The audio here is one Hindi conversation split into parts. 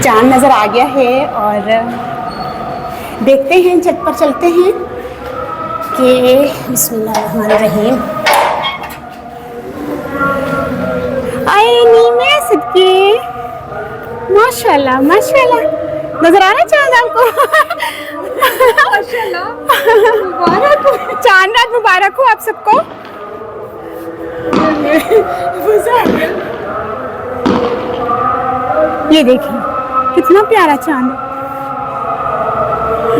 चांद नज़र आ गया है और देखते हैं, छत पर चलते हैं कि बिस्मिल्लाहिर्रहमानिर्रहीम। आए नीमे सदके, माशाल्लाह माशाल्लाह, नजर आ रहा है चांद आपको? माशाल्लाह, मुबारक हो। चांद रात मुबारक हो आप सबको। ये देखिए कितना प्यारा चांद है।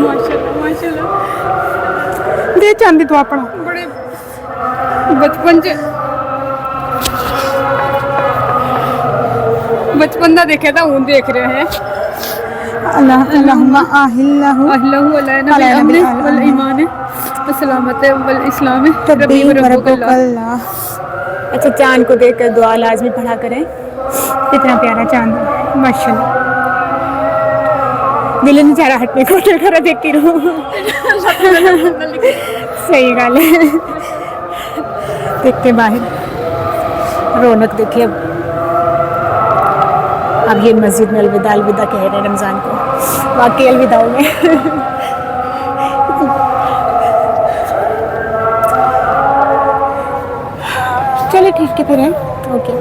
माशाल्लाह माशाल्लाह, दे चांदी तो अपना बड़े बचपन दा देखा था, हूँ देख रहे हैं। अल्लाह अल्लाहुम्मा आहिल्लाहु अल्लाहु अला नबी अमने वल ईमान सलामत वल इस्लाम रब्बी रब्बी वरब्बुकल्लाह। अच्छा, चांद को देखकर दुआ लाजमी पढ़ा करें। कितना प्यारा चांद है माशाल्लाह। दिल नहीं चाह रहा हटने को, खरा देखती रहूं। सही गल है। देखते बाहर रौनक देखिए। अब ये मस्जिद में अलविदा अलविदा कह रहे हैं रमज़ान को, बाकी अलविदा में। चलो ठीक है फिर है, ओके।